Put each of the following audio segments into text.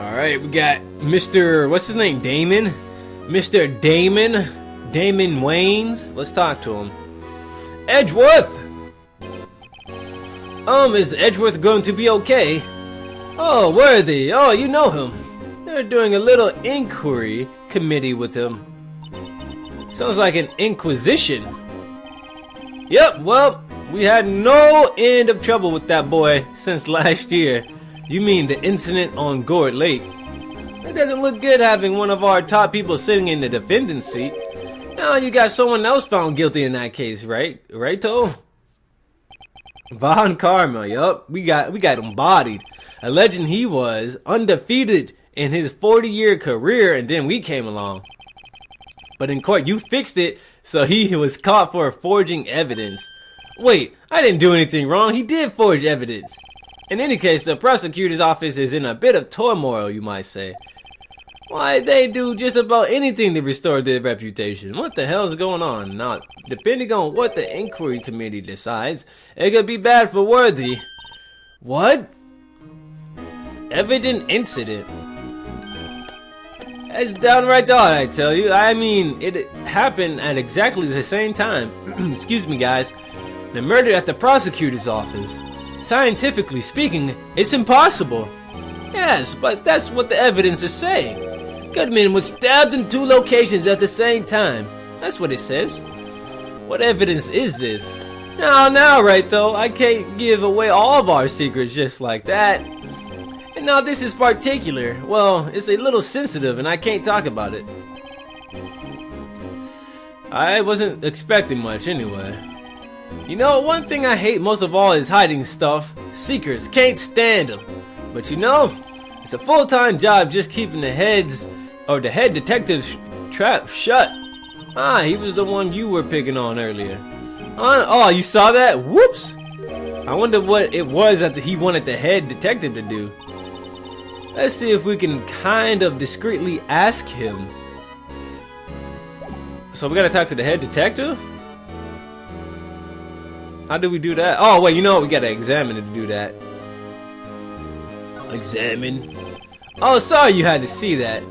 Alright, we got Mr. What's his name? Damon? Mr. Damon Waynes. Let's talk to him. Edgeworth! Is Edgeworth going to be okay? Oh, Worthy. Oh, you know him. They're doing a little inquiry committee with him. Sounds like an inquisition. Yep, well, we had no end of trouble with that boy since last year. You mean the incident on Gourd Lake? It doesn't look good having one of our top people sitting in the defendant's seat. Now you got someone else found guilty in that case, right? Right, Toe? Von Karma, yup. We got him bodied. Alleging he was undefeated in his 40-year career, and then we came along. But in court, you fixed it, so he was caught for forging evidence. Wait, I didn't do anything wrong. He did forge evidence. In any case, the prosecutor's office is in a bit of turmoil, you might say. Why, they do just about anything to restore their reputation. What the hell is going on? Now, depending on what the inquiry committee decides, it could be bad for Worthy. What? Evident incident. That's downright odd, I tell you. I mean, it happened at exactly the same time. Excuse me, guys. The murder at the prosecutor's office. Scientifically speaking, it's impossible. Yes, but that's what the evidence is saying. Goodman was stabbed in 2 locations at the same time. That's what it says. What evidence is this? Now, right though, I can't give away all of our secrets just like that. And now this is particular. Well, it's a little sensitive and I can't talk about it. I wasn't expecting much anyway. You know, one thing I hate most of all is hiding stuff. Secrets, can't stand them. But you know, it's a full-time job just keeping the head detective's trap shut. Ah, he was the one you were picking on earlier. Oh, you saw that? Whoops! I wonder what it was that he wanted the head detective to do. Let's see if we can kind of discreetly ask him. So we gotta talk to the head detective? How do we do that? Oh, wait, you know what? We gotta examine it to do that. Examine? Oh, sorry you had to see that.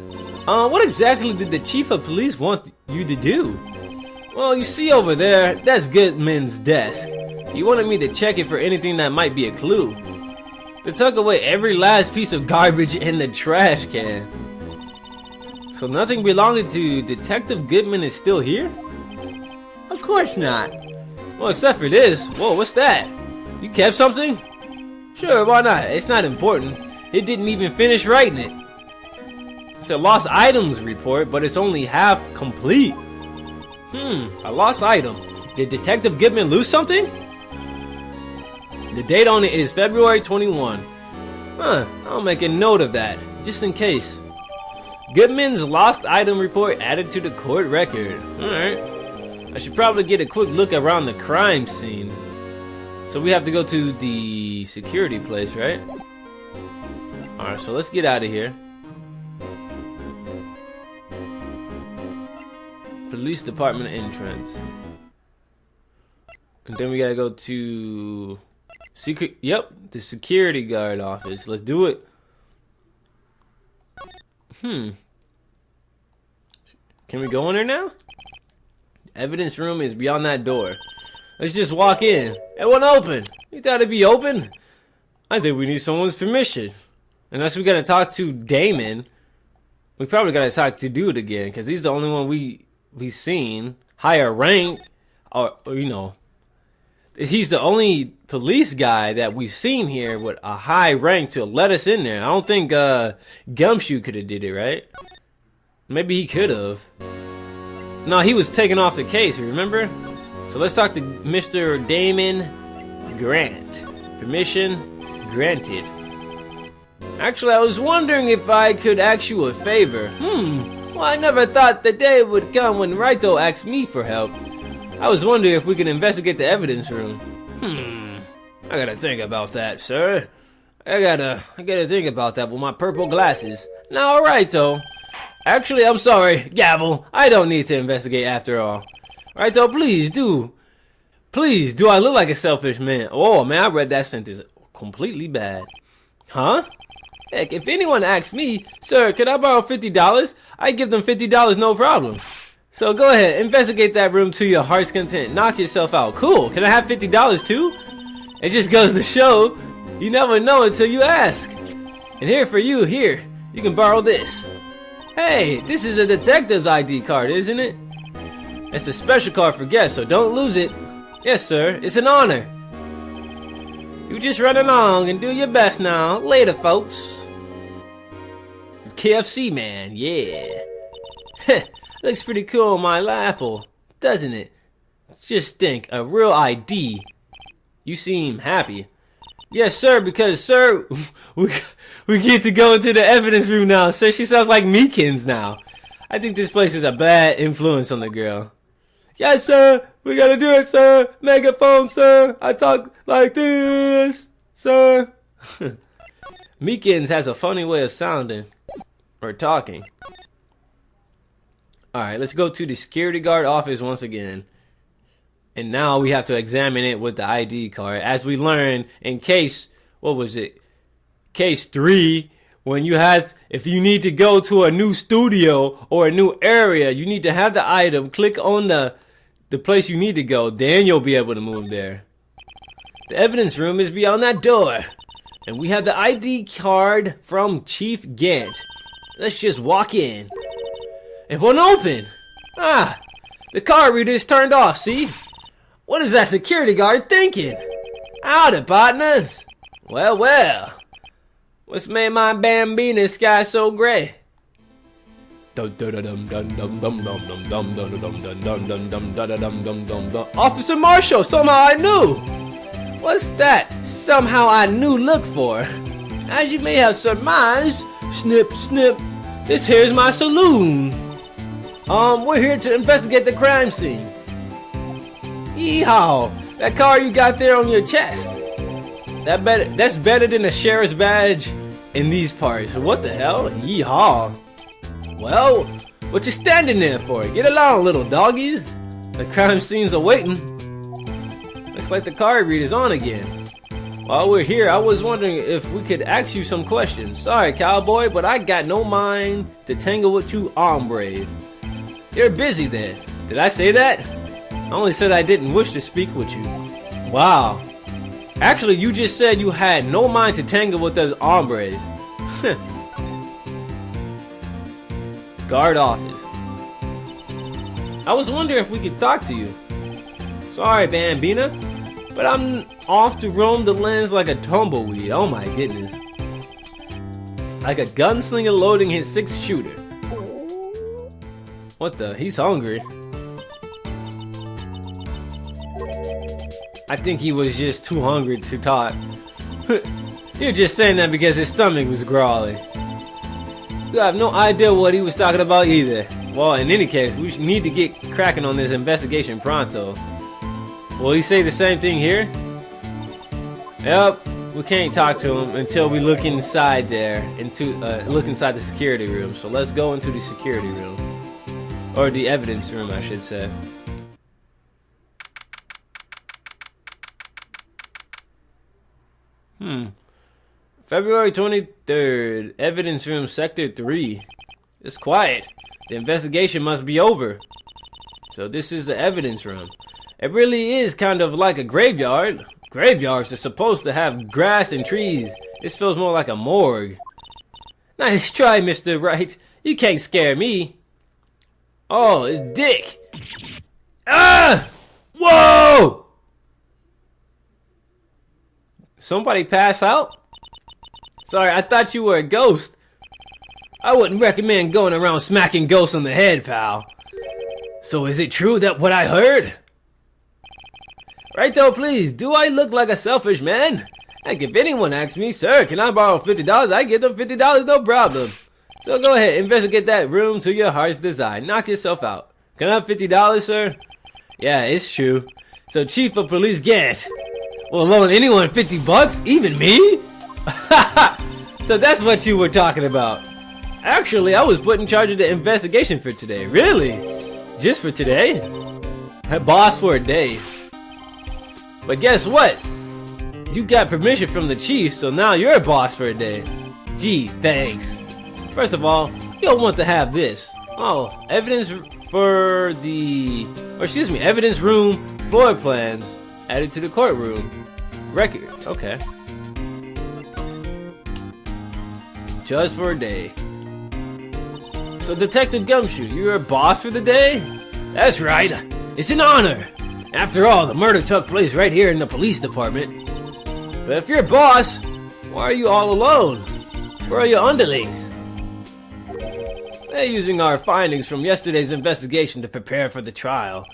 What exactly did the chief of police want you to do? Well, you see over there, that's Goodman's desk. He wanted me to check it for anything that might be a clue. To tuck away every last piece of garbage in the trash can. So nothing belonging to Detective Goodman is still here? Of course not. Well, except for this. Whoa, what's that? You kept something? Sure, why not? It's not important. It didn't even finish writing it. It's a lost items report, but it's only half complete. A lost item. Did Detective Goodman lose something? The date on it is February 21. I'll make a note of that, just in case. Goodman's lost item report added to the court record. Alright. I should probably get a quick look around the crime scene. So we have to go to the security place, right? Alright, so let's get out of here. Police department entrance. And then we gotta go to the security guard office. Let's do it. Can we go in there now? Evidence room is beyond that door. Let's just walk in. It won't open. You thought it'd be open? I think we need someone's permission. Unless we gotta talk to Damon. We probably gotta talk to Dude again, because he's the only one we've seen higher rank, or you know, he's the only police guy that we've seen here with a high rank to let us in there. I don't think Gumshoe could have did it, right? Maybe he could have. No, he was taken off the case, remember? So let's talk to Mr. Damon Grant. Permission granted. Actually, I was wondering if I could ask you a favor. Well, I never thought the day would come when Raito asked me for help. I was wondering if we could investigate the evidence room. I gotta think about that, sir. I gotta think about that with my purple glasses. Now, Raito. Actually, I'm sorry, Gavel. I don't need to investigate after all. Raito, please do. Please, do I look like a selfish man? Oh, man, I read that sentence completely bad. Huh? Heck, if anyone asks me, sir, can I borrow $50? I give them $50 no problem. So go ahead, investigate that room to your heart's content. Knock yourself out. Cool. Can I have $50 too? It just goes to show, you never know until you ask. And here for you, here, you can borrow this. Hey, this is a detective's ID card, isn't it? It's a special card for guests, so don't lose it. Yes, sir, it's an honor. You just run along and do your best now. Later, folks. KFC man, yeah. Looks pretty cool on my lapel, doesn't it? Just think, a real ID. You seem happy. Yes, sir, because, sir, we get to go into the evidence room now. Sir, she sounds like Meekins now. I think this place is a bad influence on the girl. Yes, sir, we gotta do it, sir. Megaphone, sir. I talk like this, sir. Meekins has a funny way of sounding or talking. Alright, let's go to the security guard office once again. And now we have to examine it with the ID card. As we learned in case, what was it? Case 3, when you have, if you need to go to a new studio or a new area, you need to have the item, click on the place you need to go, then you'll be able to move there. The evidence room is beyond that door. And we have the ID card from Chief Gant. Let's just walk in. It won't open. Ah, the card reader is turned off, see? What is that security guard thinking? Howdy, partners. Well, well. What's made my Bambina sky so gray? Officer Marshall, somehow I knew. What's that somehow I knew look for? As you may have surmised, snip, snip, this here's my saloon. We're here to investigate the crime scene. Yeehaw! That card you got there on your chest. That's better than a sheriff's badge in these parts. What the hell? Yeehaw! Well, what you standing there for? Get along, little doggies. The crime scene's awaiting. Looks like the card reader's on again. While we're here, I was wondering if we could ask you some questions. Sorry, cowboy, but I got no mind to tangle with you hombres. You're busy then. Did I say that? I only said I didn't wish to speak with you. Wow. Actually, you just said you had no mind to tangle with us hombres. Guard office. I was wondering if we could talk to you. Sorry, Bambina, but I'm off to roam the lands like a tumbleweed. Oh my goodness. Like a gunslinger loading his 6-shooter. What the? He's hungry. I think he was just too hungry to talk. You're just saying that because his stomach was growling. You have no idea what he was talking about either. Well, in any case, we need to get cracking on this investigation pronto. Will he say the same thing here? Yep, we can't talk to him until we look inside there, look inside the security room. So let's go into the security room. Or the evidence room, I should say. February 23rd, evidence room, sector 3. It's quiet. The investigation must be over. So this is the evidence room. It really is kind of like a graveyard. Graveyards are supposed to have grass and trees. This feels more like a morgue. Nice try, Mr. Wright. You can't scare me. Oh, it's Dick. Ah! Whoa! Somebody pass out? Sorry, I thought you were a ghost. I wouldn't recommend going around smacking ghosts on the head, pal. So is it true that what I heard? Right though, please, do I look like a selfish man? Heck, if anyone asks me, sir, can I borrow $50? I give them $50, no problem. So go ahead, investigate that room to your heart's desire. Knock yourself out. Can I have $50, sir? Yeah, it's true. So Chief of Police Gant will loan anyone $50? Even me? So that's what you were talking about. Actually, I was put in charge of the investigation for today. Really? Just for today? Boss for a day. But guess what? You got permission from the chief, so now you're a boss for a day. Gee, thanks. First of all, you'll want to have this. Oh, evidence evidence room floor plans added to the courtroom record. Okay. Just for a day. So, Detective Gumshoe, you're a boss for the day? That's right. It's an honor. After all, the murder took place right here in the police department. But if you're a boss, why are you all alone? Where are your underlings? They're using our findings from yesterday's investigation to prepare for the trial.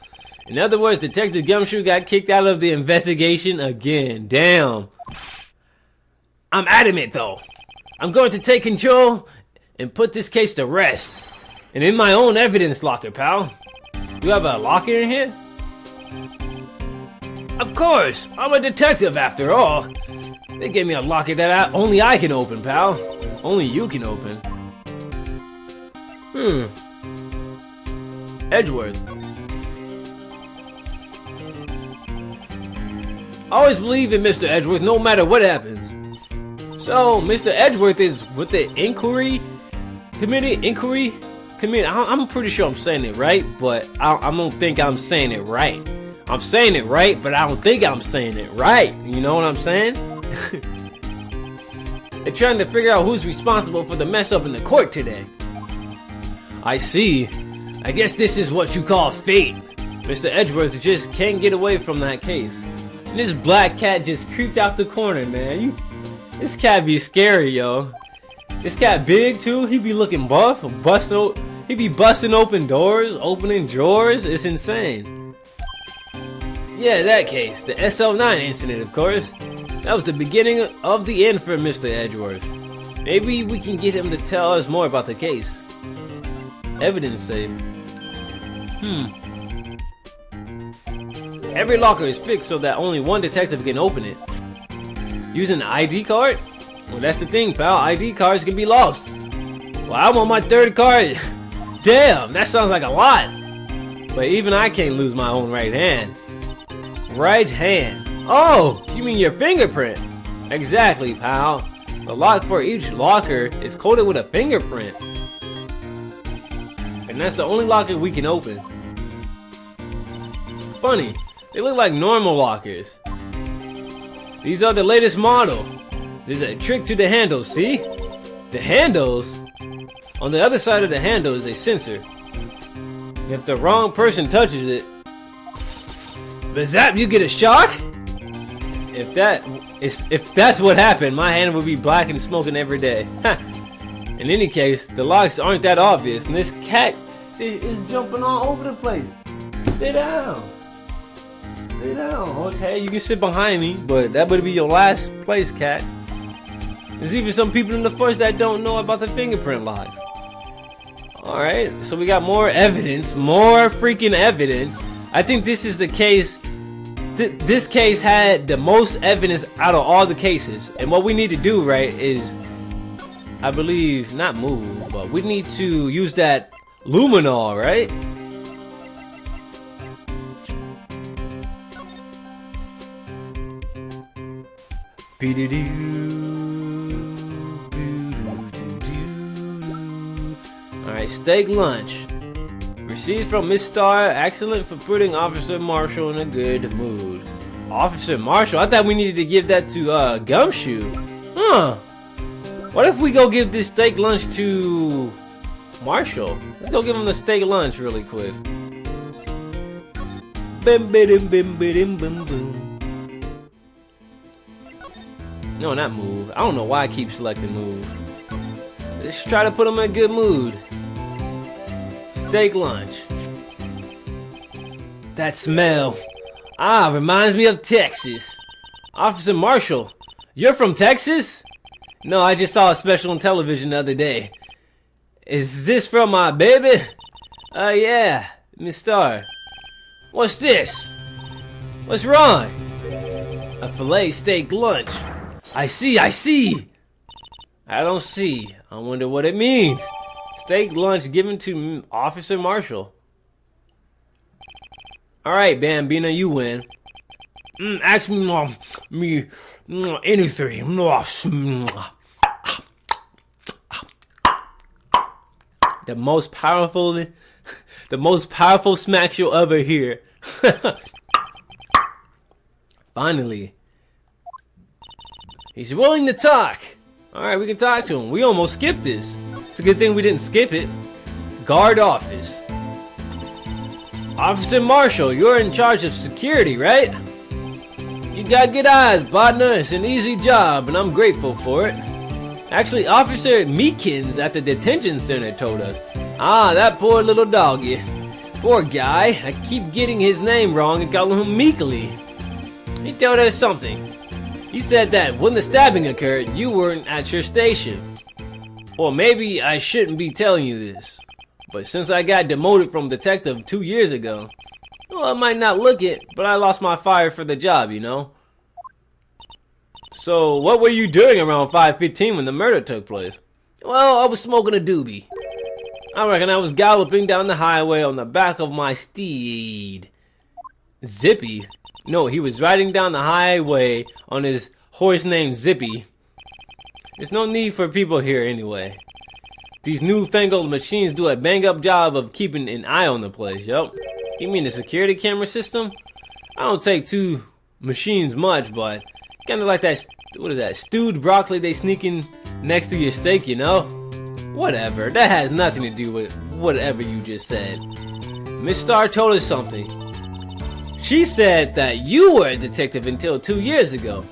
In other words, Detective Gumshoe got kicked out of the investigation again. Damn. I'm adamant, though. I'm going to take control and put this case to rest. And in my own evidence locker, pal. You have a locker in here? Of course. I'm a detective after all. They gave me a locker that only I can open, pal. Only you can open. Edgeworth. I always believe in Mr. Edgeworth no matter what happens. So, Mr. Edgeworth is with the inquiry committee. I'm pretty sure I'm saying it right, but I don't think I'm saying it right. I'm saying it right, but I don't think I'm saying it right. You know what I'm saying? They're trying to figure out who's responsible for the mess up in the court today. I see. I guess this is what you call fate. Mr. Edgeworth just can't get away from that case. And this black cat just creeped out the corner, man. This cat be scary, yo. This cat big too. He be looking buff, he be busting open doors, opening drawers. It's insane. Yeah, that case, the SL9 incident, of course. That was the beginning of the end for Mr. Edgeworth. Maybe we can get him to tell us more about the case. Evidence safe. Every locker is fixed so that only one detective can open it. Using an ID card? Well, that's the thing, pal. ID cards can be lost. Well, I'm on my third card. Damn, that sounds like a lot. But even I can't lose my own right hand. Right hand. Oh, you mean your fingerprint? Exactly, pal. The lock for each locker is coded with a fingerprint. And that's the only locker we can open. Funny, they look like normal lockers. These are the latest model. There's a trick to the handles, see? The handles? On the other side of the handle is a sensor. If the wrong person touches it, zap, you get a shock? If that's what happened, my hand would be black and smoking every day. In any case, the locks aren't that obvious, and this cat is jumping all over the place. Sit down. Sit down. Okay, you can sit behind me, but that would be your last place, cat. There's even some people in the force that don't know about the fingerprint locks. Alright, so we got more evidence. More freaking evidence. I think this is the case. This case had the most evidence out of all the cases. And what we need to do, right, is, I believe, not move, but we need to use that luminol, right? Alright, steak lunch. Received from Miss Starr. Excellent for putting Officer Marshall in a good mood. Officer Marshall? I thought we needed to give that to Gumshoe. Huh. What if we go give this steak lunch to Marshall? Let's go give him the steak lunch really quick. Bim bim bim bim bim boom. No, not move. I don't know why I keep selecting move. Let's try to put him in a good mood. Steak lunch. That smell. Reminds me of Texas. Officer Marshall, you're from Texas? No, I just saw a special on television the other day. Is this from my baby? Yeah, Miss Starr. What's this? What's wrong? A filet steak lunch. I see. I don't see. I wonder what it means. Steak lunch given to Officer Marshall. Alright, Bambina, you win. Ask me anything. The most powerful smacks you'll ever hear. Finally. He's willing to talk. Alright, we can talk to him. We almost skipped this. It's a good thing we didn't skip it. Guard office. Officer Marshall, you're in charge of security, right? You got good eyes, partner. It's an easy job, and I'm grateful for it. Actually, Officer Meekins at the detention center told us. Ah, that poor little doggy. Poor guy. I keep getting his name wrong and calling him Meekly. He told us something. He said that when the stabbing occurred, you weren't at your station. Or maybe I shouldn't be telling you this. But since I got demoted from detective 2 years ago, well, I might not look it, but I lost my fire for the job, you know? So, what were you doing around 5:15 when the murder took place? Well, I was smoking a doobie. I reckon I was galloping down the highway on the back of my steed. Zippy? No, he was riding down the highway on his horse named Zippy. There's no need for people here anyway. These newfangled machines do a bang-up job of keeping an eye on the place, yup. You mean the security camera system? I don't take two machines much, but kinda like that, what is that, stewed broccoli they sneak in next to your steak, you know? Whatever, that has nothing to do with whatever you just said. Miss Starr told us something. She said that you were a detective until 2 years ago.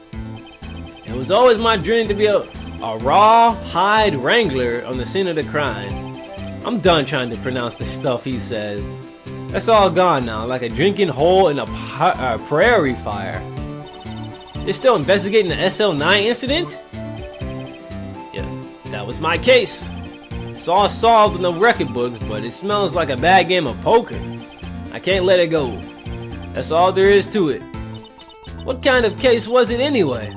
It was always my dream to be a rawhide wrangler on the scene of the crime. I'm done trying to pronounce the stuff he says. That's all gone now, like a drinking hole in a prairie fire. They're still investigating the SL9 incident? Yeah, that was my case. It's all solved in the record books, but it smells like a bad game of poker. I can't let it go. That's all there is to it. What kind of case was it anyway?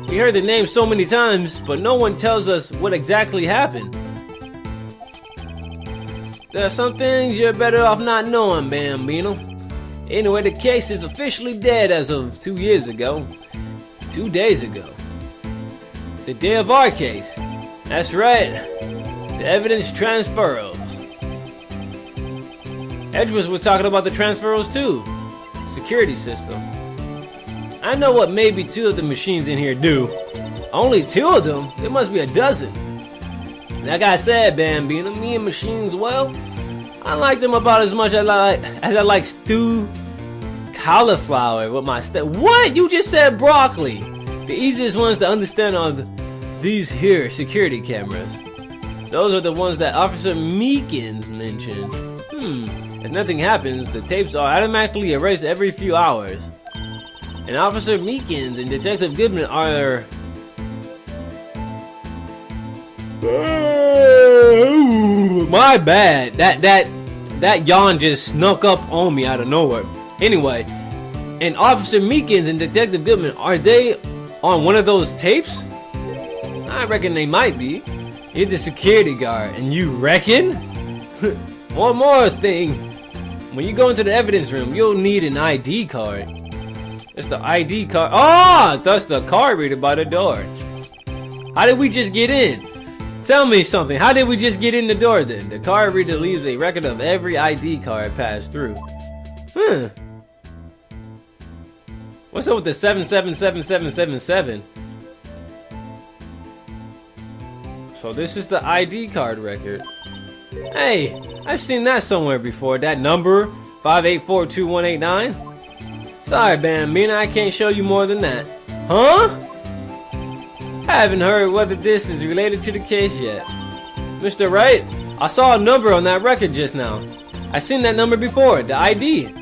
We heard the name so many times, but no one tells us what exactly happened. There are some things you're better off not knowing, Bambino. Anyway, the case is officially dead as of 2 years ago. 2 days ago. The day of our case. That's right. The evidence transferals. Edgeworth was talking about the transferals too. Security system. I know what maybe 2 of the machines in here do. Only 2 of them? There must be a dozen. Like I said, Bambino, me and machines, well, I like them about as much as I like stewed cauliflower with my What? You just said broccoli. The easiest ones to understand are these here security cameras. Those are the ones that Officer Meekins mentioned. If nothing happens, the tapes are automatically erased every few hours. And Officer Meekins and Detective Goodman are... My bad. That yawn just snuck up on me out of nowhere. Anyway, and Officer Meekins and Detective Goodman, are they on one of those tapes? I reckon they might be. You're the security guard, and you reckon? One more thing. When you go into the evidence room, you'll need an ID card. It's the ID card. Oh, that's the card reader by the door. How did we just get in? Tell me something. How did we just get in the door then? The card reader leaves a record of every ID card passed through. What's up with the 777777? So this is the ID card record. Hey, I've seen that somewhere before. That number, 5842189. Sorry, Bambina, I can't show you more than that. Huh? I haven't heard whether this is related to the case yet. Mr. Wright, I saw a number on that record just now. I've seen that number before, the ID.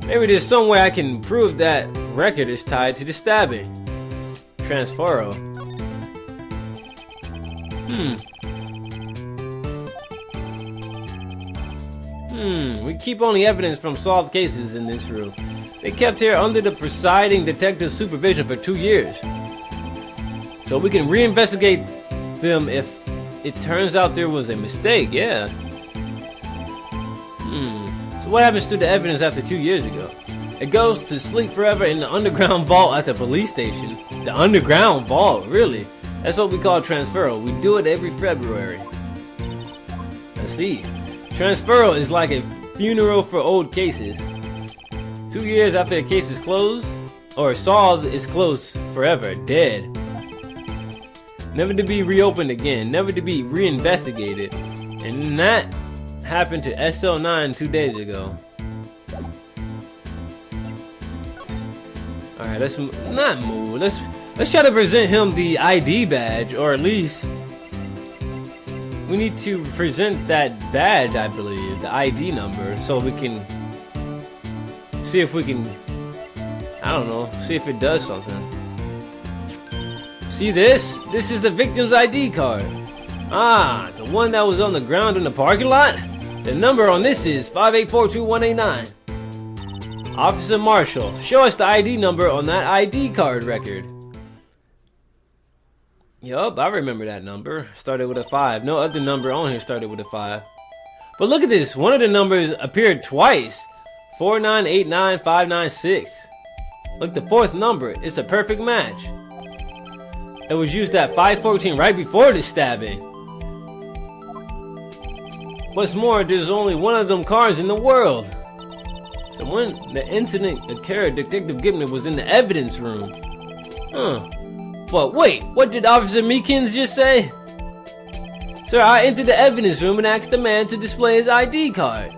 Maybe there's some way I can prove that record is tied to the stabbing. Transferal. We keep only evidence from solved cases in this room. They kept here under the presiding detective's supervision for 2 years. So we can reinvestigate them if it turns out there was a mistake, yeah. So what happens to the evidence after 2 years ago? It goes to sleep forever in the underground vault at the police station. The underground vault, really? That's what we call transferal. We do it every February. see. Transferal is like a funeral for old cases. 2 years after a case is closed, or solved, it's closed forever, dead. Never to be reopened again, never to be reinvestigated. And that happened to SL9 2 days ago. Alright, let's not move. Let's try to present him the ID badge, or at least we need to present that badge, I believe, the ID number, so we can see if we can, I don't know, see if it does something. See this? This is the victim's ID card. Ah, the one that was on the ground in the parking lot? The number on this is 5842189. Officer Marshall, show us the ID number on that ID card record. Yup, I remember that number. Started with a 5. No other number on here started with a 5. But look at this. One of the numbers appeared twice. 4989596. Look, the fourth number. It's a perfect match. It was used at 5:14 right before the stabbing. What's more, there's only one of them cars in the world. So when the incident occurred, Detective Goodman was in the evidence room. Huh. But wait, what did Officer Meekins just say? Sir, I entered the evidence room and asked the man to display his ID card.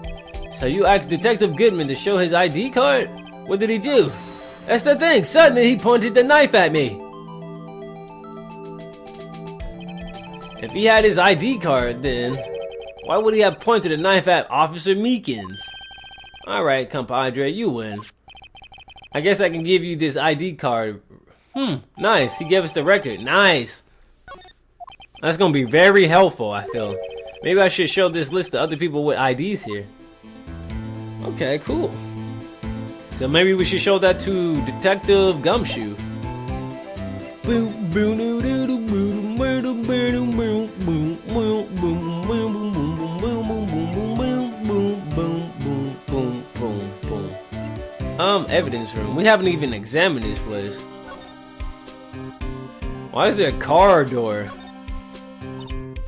So you asked Detective Goodman to show his ID card? What did he do? That's the thing, suddenly he pointed the knife at me. If he had his ID card, then why would he have pointed a knife at Officer Meekins? Alright, compadre, you win. I guess I can give you this ID card. Nice. He gave us the record. Nice. That's gonna be very helpful, I feel. Maybe I should show this list to other people with IDs here. Okay, cool. So maybe we should show that to Detective Gumshoe. Evidence room. We haven't even examined this place. Why is there a car door?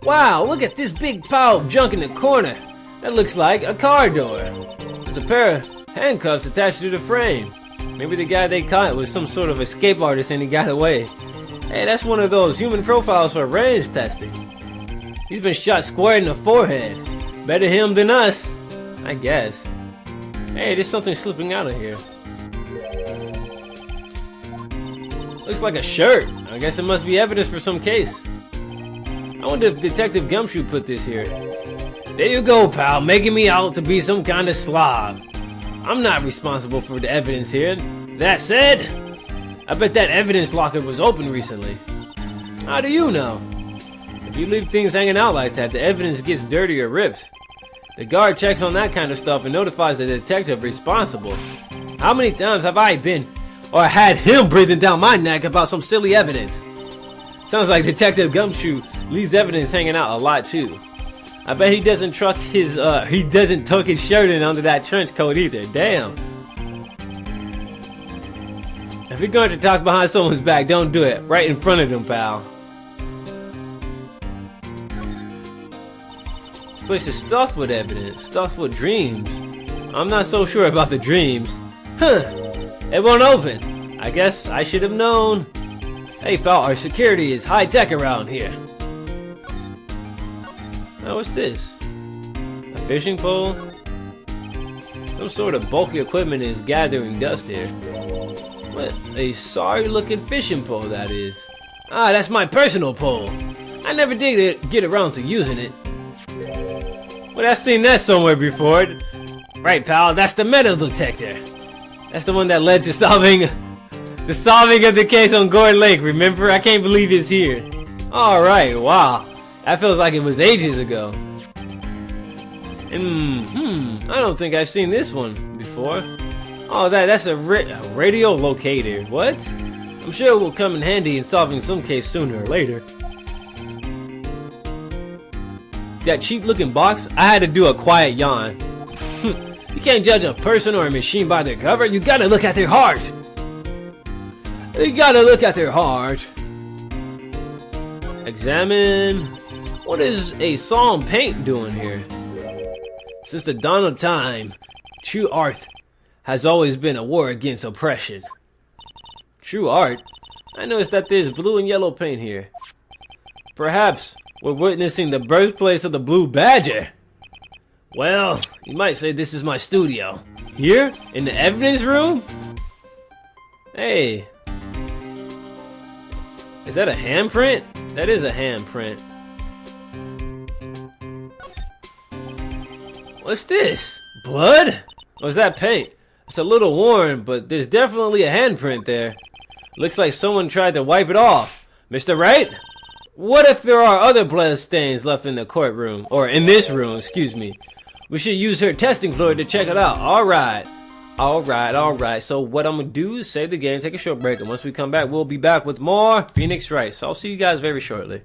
Wow, look at this big pile of junk in the corner. That looks like a car door. There's a pair of handcuffs attached to the frame. Maybe the guy they caught was some sort of escape artist and he got away. Hey, that's one of those human profiles for range testing. He's been shot square in the forehead. Better him than us, I guess. Hey, there's something slipping out of here. Looks like a shirt. I guess it must be evidence for some case. I wonder if Detective Gumshoe put this here. There you go, pal, making me out to be some kind of slob. I'm not responsible for the evidence here. That said, I bet that evidence locker was open recently. How do you know? If you leave things hanging out like that, the evidence gets dirty or rips. The guard checks on that kind of stuff and notifies the detective responsible. How many times have I been or had him breathing down my neck about some silly evidence? Sounds like Detective Gumshoe leaves evidence hanging out a lot too. I bet he doesn't tuck his shirt in under that trench coat either. Damn. If you're going to talk behind someone's back, don't do it right in front of them, pal. This place is stuffed with evidence, stuffed with dreams. I'm not so sure about the dreams. It won't open. I guess I should have known. Hey pal, our security is high tech around here. Now what's this? A fishing pole? Some sort of bulky equipment is gathering dust here. What a sorry looking fishing pole that is. Ah, that's my personal pole. I never did get around to using it. But I've seen that somewhere before. Right pal, that's the metal detector. That's the one that led to solving of the case on Gordon Lake, remember? I can't believe it's here. Alright, wow. That feels like it was ages ago. I don't think I've seen this one before. Oh, that's a radio locator. What? I'm sure it will come in handy in solving some case sooner or later. That cheap looking box, I had to do a quiet yawn. You can't judge a person or a machine by their cover. You gotta look at their heart. You gotta look at their heart. Examine. What is a Psalm paint doing here? Since the dawn of time, true art has always been a war against oppression. True art? I noticed that there's blue and yellow paint here. Perhaps we're witnessing the birthplace of the Blue Badger. Well, you might say this is my studio. Here? In the evidence room? Hey. Is that a handprint? That is a handprint. What's this? Blood? Or is that paint? It's a little worn, but there's definitely a handprint there. Looks like someone tried to wipe it off. Mr. Wright? What if there are other blood stains left in the courtroom? Or in this room, excuse me. We should use her testing fluid to check it out. Alright. Alright. So what I'm going to do is save the game, take a short break, and once we come back, we'll be back with more Phoenix Wright. So I'll see you guys very shortly.